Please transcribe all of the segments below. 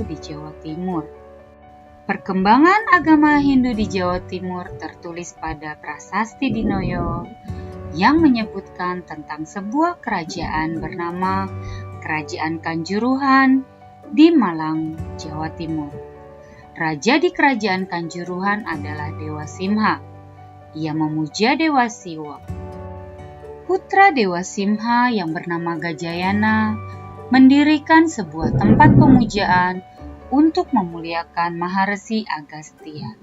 di Jawa Timur. Perkembangan agama Hindu di Jawa Timur tertulis pada Prasasti Dinoyo yang menyebutkan tentang sebuah kerajaan bernama Kerajaan Kanjuruhan di Malang, Jawa Timur. Raja di Kerajaan Kanjuruhan adalah Dewa Simha. Ia memuja Dewa Siwa. Putra Dewa Simha yang bernama Gajayana mendirikan sebuah tempat pemujaan untuk memuliakan Maharesi Agastya.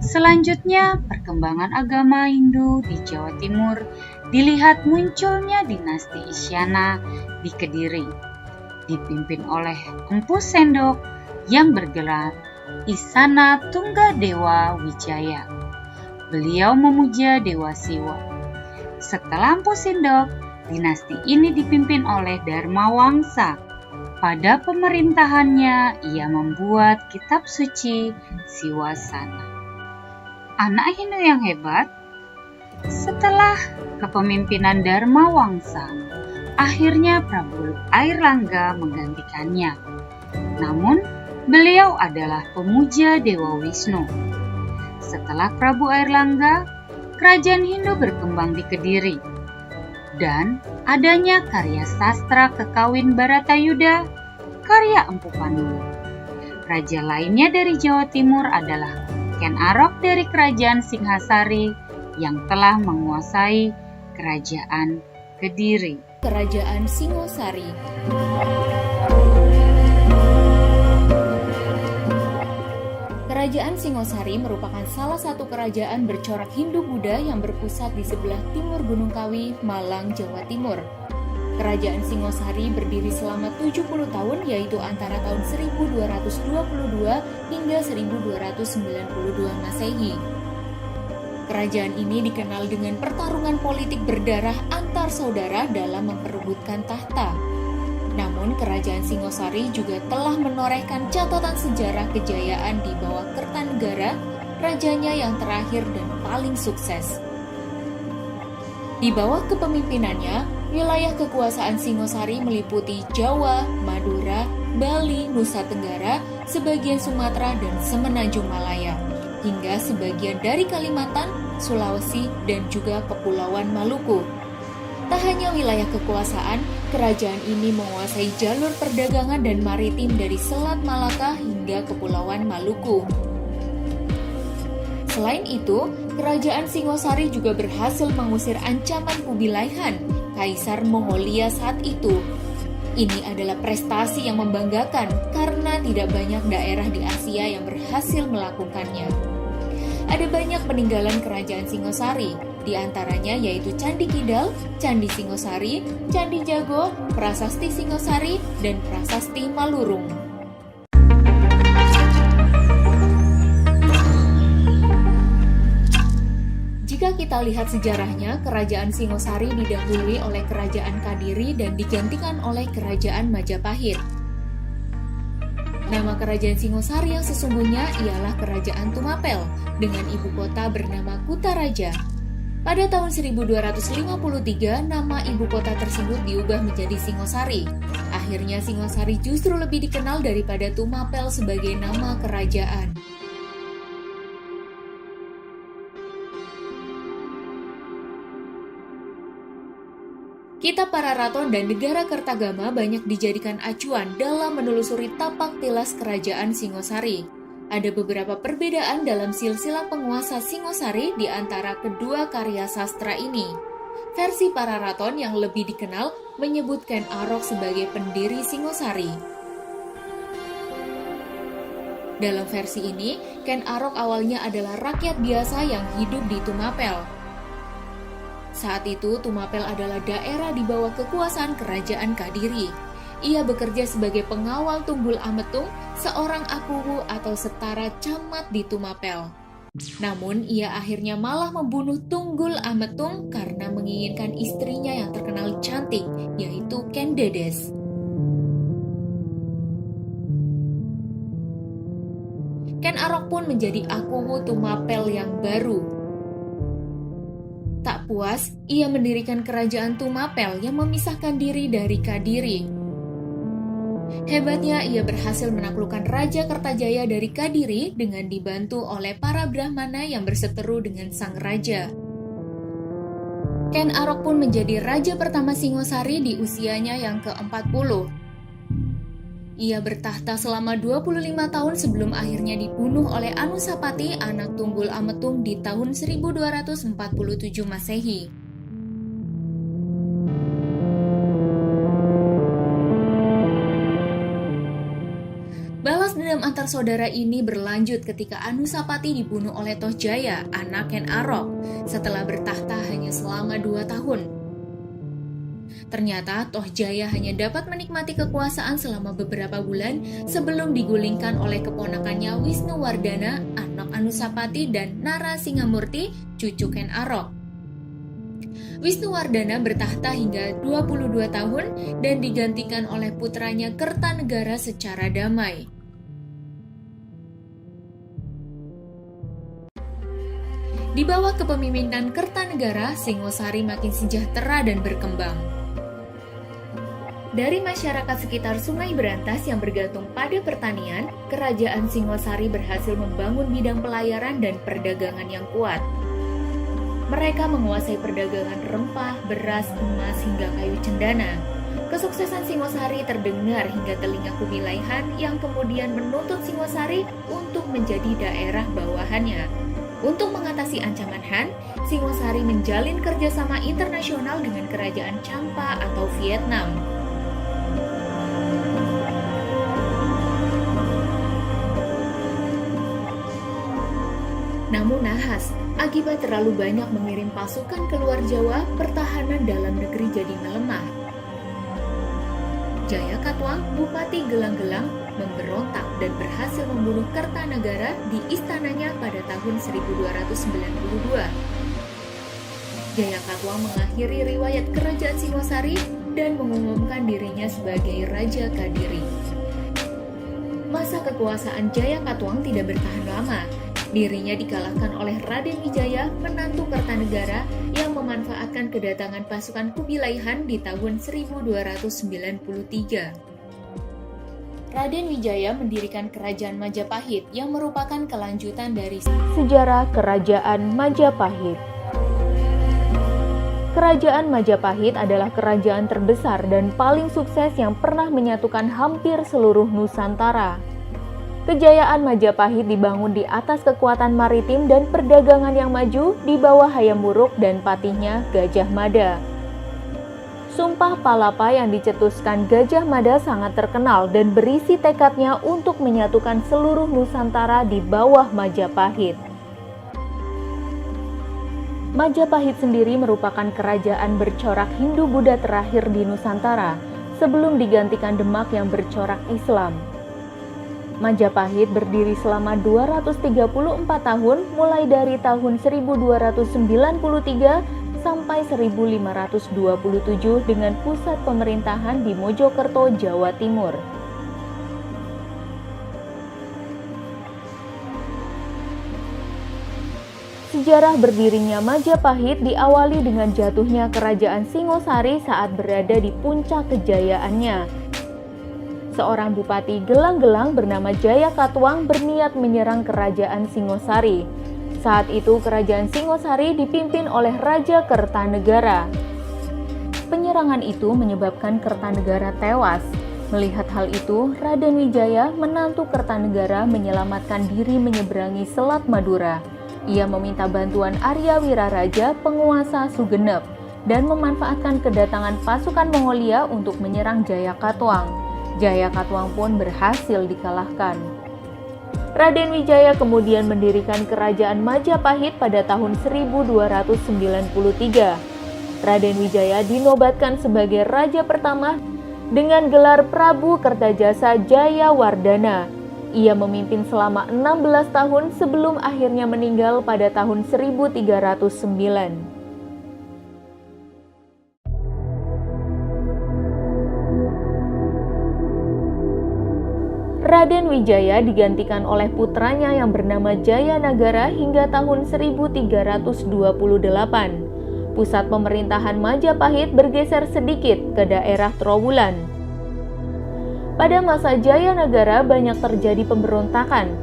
Selanjutnya, perkembangan agama Hindu di Jawa Timur dilihat munculnya dinasti Isyana di Kediri, dipimpin oleh Empu Sendok yang bergelar Isana Tunggadewa Wijaya. Beliau memuja Dewa Siwa. Setelah Empu Sendok, dinasti ini dipimpin oleh Dharma Wangsa. Pada pemerintahannya, ia membuat kitab suci Siwasana. Anak Hindu yang hebat. Setelah kepemimpinan Dharma Wangsa, akhirnya Prabu Airlangga menggantikannya. Namun, beliau adalah pemuja Dewa Wisnu. Setelah Prabu Airlangga, kerajaan Hindu berkembang di Kediri. Dan adanya karya sastra Kekawin Baratayuda, karya Empu Pandu. Raja lainnya dari Jawa Timur adalah Ken Arok dari Kerajaan Singhasari yang telah menguasai Kerajaan Kediri. Kerajaan Singosari. Kerajaan Singosari merupakan salah satu kerajaan bercorak Hindu-Buddha yang berpusat di sebelah timur Gunung Kawi, Malang, Jawa Timur. Kerajaan Singosari berdiri selama 70 tahun, yaitu antara tahun 1222 hingga 1292 Masehi. Kerajaan ini dikenal dengan pertarungan politik berdarah antar saudara dalam memperebutkan tahta. Namun, Kerajaan Singosari juga telah menorehkan catatan sejarah kejayaan di bawah Kertanegara, rajanya yang terakhir dan paling sukses. Di bawah kepemimpinannya, wilayah kekuasaan Singosari meliputi Jawa, Madura, Bali, Nusa Tenggara, sebagian Sumatera, dan Semenanjung Malaya, hingga sebagian dari Kalimantan, Sulawesi, dan juga Kepulauan Maluku. Tak hanya wilayah kekuasaan, kerajaan ini menguasai jalur perdagangan dan maritim dari Selat Malaka hingga Kepulauan Maluku. Selain itu, Kerajaan Singosari juga berhasil mengusir ancaman Kubilai Han, Kaisar Mongolia saat itu. Ini adalah prestasi yang membanggakan karena tidak banyak daerah di Asia yang berhasil melakukannya. Ada banyak peninggalan Kerajaan Singosari, di antaranya yaitu Candi Kidal, Candi Singosari, Candi Jago, Prasasti Singosari, dan Prasasti Malurung. Jika kita lihat sejarahnya, Kerajaan Singosari didahului oleh Kerajaan Kadiri dan digantikan oleh Kerajaan Majapahit. Nama Kerajaan Singosari yang sesungguhnya ialah Kerajaan Tumapel dengan ibu kota bernama Kutaraja. Pada tahun 1253, nama ibu kota tersebut diubah menjadi Singosari. Akhirnya Singosari justru lebih dikenal daripada Tumapel sebagai nama kerajaan. Kitab Pararaton dan Negara Kertagama banyak dijadikan acuan dalam menelusuri tapak tilas Kerajaan Singosari. Ada beberapa perbedaan dalam silsilah penguasa Singosari di antara kedua karya sastra ini. Versi Pararaton yang lebih dikenal menyebutkan Arok sebagai pendiri Singosari. Dalam versi ini, Ken Arok awalnya adalah rakyat biasa yang hidup di Tumapel. Saat itu, Tumapel adalah daerah di bawah kekuasaan Kerajaan Kadiri. Ia bekerja sebagai pengawal Tunggul Ametung, seorang akuwu atau setara camat di Tumapel. Namun, ia akhirnya malah membunuh Tunggul Ametung karena menginginkan istrinya yang terkenal cantik, yaitu Ken Dedes. Ken Arok pun menjadi akuwu Tumapel yang baru. Tak puas, ia mendirikan kerajaan Tumapel yang memisahkan diri dari Kadiri. Hebatnya, ia berhasil menaklukkan Raja Kertajaya dari Kadiri dengan dibantu oleh para Brahmana yang berseteru dengan sang raja. Ken Arok pun menjadi raja pertama Singosari di usianya yang ke-40. Ia bertahta selama 25 tahun sebelum akhirnya dibunuh oleh Anusapati, anak Tunggul Ametung di tahun 1247 Masehi. Balas dendam antar saudara ini berlanjut ketika Anusapati dibunuh oleh Tohjaya, anak Ken Arok, setelah bertahta hanya selama 2 tahun. Ternyata Tohjaya hanya dapat menikmati kekuasaan selama beberapa bulan sebelum digulingkan oleh keponakannya Wisnuwardana, anak Anusapati, dan Narasingamurti, cucu Ken Arok. Wisnuwardana bertahta hingga 22 tahun dan digantikan oleh putranya Kertanegara secara damai. Di bawah kepemimpinan Kertanegara, Singosari makin sejahtera dan berkembang. Dari masyarakat sekitar Sungai Berantas yang bergantung pada pertanian, Kerajaan Singosari berhasil membangun bidang pelayaran dan perdagangan yang kuat. Mereka menguasai perdagangan rempah, beras, emas, hingga kayu cendana. Kesuksesan Singosari terdengar hingga telinga Kubilai Han yang kemudian menuntut Singosari untuk menjadi daerah bawahannya. Untuk mengatasi ancaman Han, Singosari menjalin kerjasama internasional dengan Kerajaan Champa atau Vietnam. Namun nahas, akibat terlalu banyak mengirim pasukan ke luar Jawa, pertahanan dalam negeri jadi melemah. Jaya Katwang, Bupati Gelang-Gelang, memberontak dan berhasil membunuh Kertanegara di istananya pada tahun 1292. Jaya Katwang mengakhiri riwayat Kerajaan Singosari dan mengumumkan dirinya sebagai Raja Kadiri. Masa kekuasaan Jaya Katwang tidak bertahan lama. Dirinya dikalahkan oleh Raden Wijaya, menantu Kertanegara, yang memanfaatkan kedatangan pasukan Kubilai Han di tahun 1293. Raden Wijaya mendirikan Kerajaan Majapahit yang merupakan kelanjutan dari sejarah Kerajaan Majapahit. Kerajaan Majapahit adalah kerajaan terbesar dan paling sukses yang pernah menyatukan hampir seluruh Nusantara. Kejayaan Majapahit dibangun di atas kekuatan maritim dan perdagangan yang maju di bawah Hayam Wuruk dan patihnya Gajah Mada. Sumpah Palapa yang dicetuskan Gajah Mada sangat terkenal dan berisi tekadnya untuk menyatukan seluruh Nusantara di bawah Majapahit. Majapahit sendiri merupakan kerajaan bercorak Hindu-Buddha terakhir di Nusantara sebelum digantikan Demak yang bercorak Islam. Majapahit berdiri selama 234 tahun mulai dari tahun 1293 sampai 1527 dengan pusat pemerintahan di Mojokerto, Jawa Timur. Sejarah berdirinya Majapahit diawali dengan jatuhnya Kerajaan Singosari saat berada di puncak kejayaannya. Seorang bupati Gelang-Gelang bernama Jaya Katwang berniat menyerang Kerajaan Singosari. Saat itu Kerajaan Singosari dipimpin oleh Raja Kertanegara. Penyerangan itu menyebabkan Kertanegara tewas. Melihat hal itu, Raden Wijaya, menantu Kertanegara, menyelamatkan diri menyeberangi Selat Madura. Ia meminta bantuan Arya Wiraraja, penguasa Sugenep, dan memanfaatkan kedatangan pasukan Mongolia untuk menyerang Jaya Katwang. Jaya Katwang pun berhasil dikalahkan. Raden Wijaya kemudian mendirikan Kerajaan Majapahit pada tahun 1293. Raden Wijaya dinobatkan sebagai raja pertama dengan gelar Prabu Kertajasa Jayawardana. Ia memimpin selama 16 tahun sebelum akhirnya meninggal pada tahun 1309. Raden Wijaya digantikan oleh putranya yang bernama Jayanagara hingga tahun 1328. Pusat pemerintahan Majapahit bergeser sedikit ke daerah Trowulan. Pada masa Jaya Nagara banyak terjadi pemberontakan.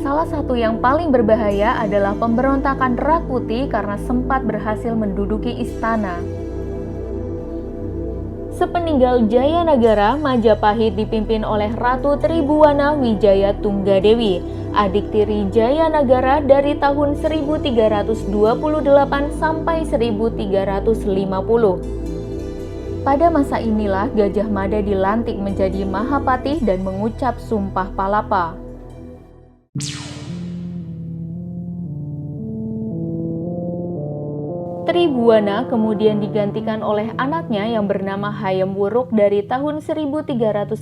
Salah satu yang paling berbahaya adalah pemberontakan Rakuti karena sempat berhasil menduduki istana. Sepeninggal Jaya Nagara, Majapahit dipimpin oleh Ratu Tribhuwana Wijaya Tunggadewi, adik tiri Jaya Nagara dari tahun 1328 sampai 1350. Pada masa inilah Gajah Mada dilantik menjadi Mahapatih dan mengucap Sumpah Palapa. Tribhuwana kemudian digantikan oleh anaknya yang bernama Hayam Wuruk dari tahun 1350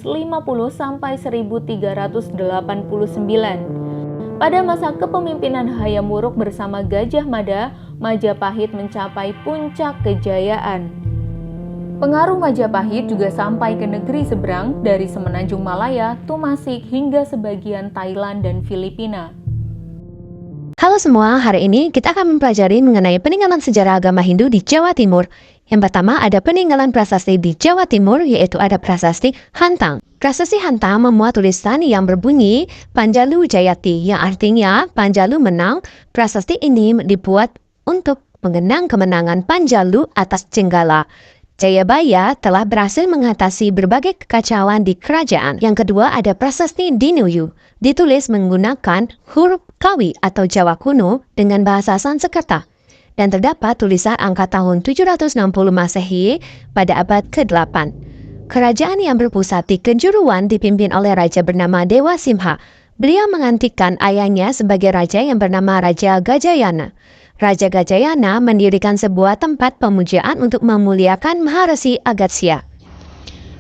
sampai 1389. Pada masa kepemimpinan Hayam Wuruk bersama Gajah Mada, Majapahit mencapai puncak kejayaan. Pengaruh Majapahit juga sampai ke negeri seberang dari semenanjung Malaya, Tumasik, hingga sebagian Thailand dan Filipina. Halo semua, hari ini kita akan mempelajari mengenai peninggalan sejarah agama Hindu di Jawa Timur. Yang pertama ada peninggalan prasasti di Jawa Timur, yaitu ada prasasti Hantang. Prasasti Hantang memuat tulisan yang berbunyi Panjalu Jayati, yang artinya Panjalu menang. Prasasti ini dibuat untuk mengenang kemenangan Panjalu atas Jenggala. Jayabaya telah berhasil mengatasi berbagai kekacauan di kerajaan. Yang kedua ada prasasti Dinuyu, ditulis menggunakan huruf Kawi atau Jawa kuno dengan bahasa Sanskerta. Dan terdapat tulisan angka tahun 760 Masehi pada abad ke-8. Kerajaan yang berpusat di Kejuruan dipimpin oleh raja bernama Dewa Simha. Beliau menggantikan ayahnya sebagai raja yang bernama Raja Gajayana. Raja Gajayana mendirikan sebuah tempat pemujaan untuk memuliakan Maharesi Agastya.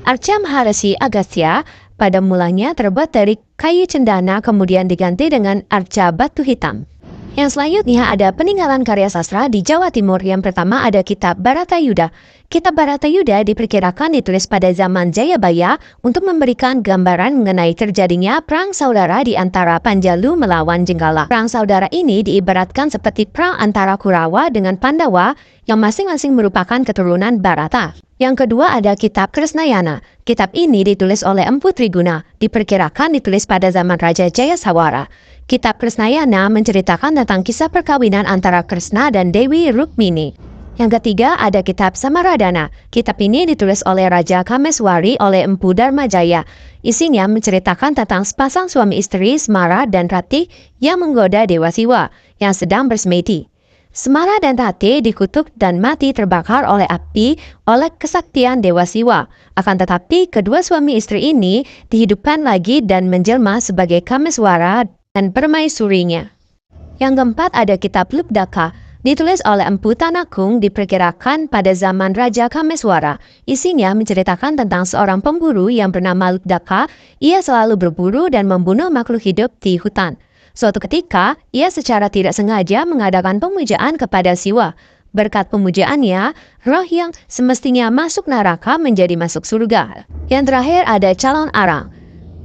Arca Maharesi Agastya pada mulanya terbuat dari kayu cendana kemudian diganti dengan arca batu hitam. Yang selanjutnya ada peninggalan karya sastra di Jawa Timur. Yang pertama ada kitab Bharatayuddha. Kitab Bharatayuddha diperkirakan ditulis pada zaman Jayabaya untuk memberikan gambaran mengenai terjadinya perang saudara di antara Panjalu melawan Jenggala. Perang saudara ini diibaratkan seperti perang antara Kurawa dengan Pandawa yang masing-masing merupakan keturunan Bharata. Yang kedua ada kitab Krisnayana. Kitab ini ditulis oleh Empu Triguna, diperkirakan ditulis pada zaman Raja Jayasawara. Kitab Krisnayana menceritakan tentang kisah perkawinan antara Krishna dan Dewi Rukmini. Yang ketiga ada kitab Samaradana. Kitab ini ditulis oleh Raja Kameswari oleh Empu Dharmajaya. Isinya menceritakan tentang sepasang suami istri Semara dan Rati yang menggoda Dewa Siwa yang sedang bersemedi. Semara dan Rati dikutuk dan mati terbakar oleh api oleh kesaktian Dewa Siwa. Akan tetapi kedua suami istri ini dihidupkan lagi dan menjelma sebagai Kameswara dan permaisurinya. Yang keempat ada kitab Lubdaka. Ditulis oleh Empu Tanakung diperkirakan pada zaman Raja Kameswara. Isinya menceritakan tentang seorang pemburu yang bernama Lubdaka. Ia selalu berburu dan membunuh makhluk hidup di hutan. Suatu ketika, ia secara tidak sengaja mengadakan pemujaan kepada Siwa. Berkat pemujaannya, roh yang semestinya masuk neraka menjadi masuk surga. Yang terakhir ada calon arang.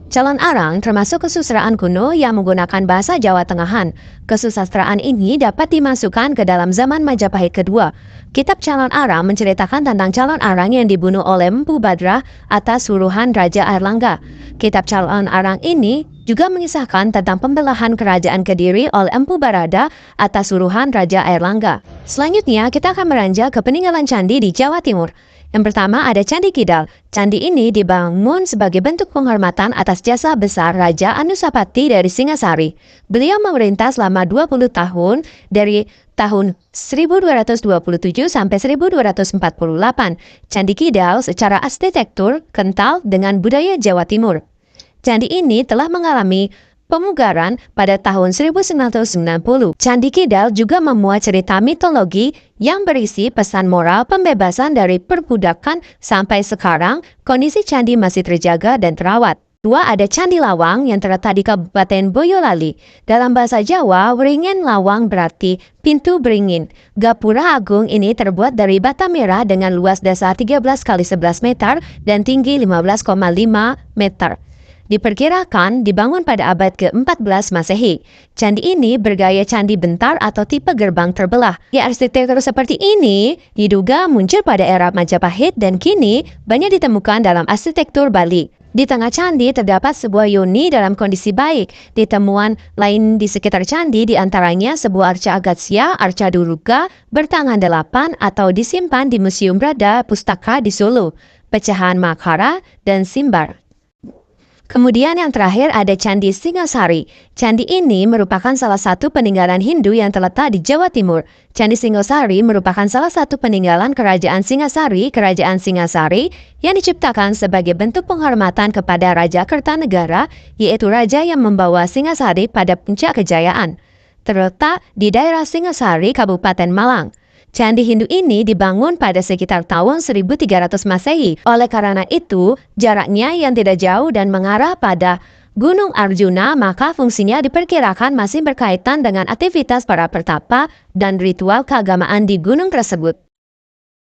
Calon arang termasuk kesusastraan kuno yang menggunakan bahasa Jawa Tengahan. Kesusastraan ini dapat dimasukkan ke dalam zaman Majapahit kedua. Kitab Calon Arang menceritakan tentang calon arang yang dibunuh oleh Empu Badra atas suruhan Raja Airlangga. Kitab Calon Arang ini juga mengisahkan tentang pembelahan kerajaan Kediri oleh Empu Barada atas suruhan Raja Airlangga. Selanjutnya kita akan beranjak ke peninggalan candi di Jawa Timur. Yang pertama ada Candi Kidal. Candi ini dibangun sebagai bentuk penghormatan atas jasa besar Raja Anusapati dari Singasari. Beliau memerintah selama 20 tahun dari tahun 1227 sampai 1248. Candi Kidal secara arsitektur kental dengan budaya Jawa Timur. Candi ini telah mengalami pemugaran pada tahun 1990. Candi Kidal juga memuat cerita mitologi yang berisi pesan moral pembebasan dari perbudakan. Sampai sekarang, kondisi candi masih terjaga dan terawat. Dua ada Candi Lawang yang terletak di Kabupaten Boyolali. Dalam bahasa Jawa, Wringin Lawang berarti pintu beringin. Gapura Agung ini terbuat dari bata merah dengan luas dasar 13 x 11 meter dan tinggi 15,5 meter. diperkirakan dibangun pada abad ke-14 Masehi. Candi ini bergaya candi bentar atau tipe gerbang terbelah. Arsitektur seperti ini diduga muncul pada era Majapahit dan kini banyak ditemukan dalam arsitektur Bali. Di tengah candi terdapat sebuah yoni dalam kondisi baik. Ditemuan lain di sekitar candi diantaranya sebuah arca Agatsya, arca Duruga, bertangan 8 atau disimpan di Museum Brada Pustaka di Solo, pecahan Makhara, dan Simbar. Kemudian yang terakhir ada Candi Singasari. Candi ini merupakan salah satu peninggalan Hindu yang terletak di Jawa Timur. Candi Singasari merupakan salah satu peninggalan Kerajaan Singasari, yang diciptakan sebagai bentuk penghormatan kepada Raja Kertanegara, yaitu raja yang membawa Singasari pada puncak kejayaan. Terletak di daerah Singasari, Kabupaten Malang. Candi Hindu ini dibangun pada sekitar tahun 1300 Masehi. Oleh karena itu, jaraknya yang tidak jauh dan mengarah pada Gunung Arjuna, maka fungsinya diperkirakan masih berkaitan dengan aktivitas para pertapa dan ritual keagamaan di gunung tersebut.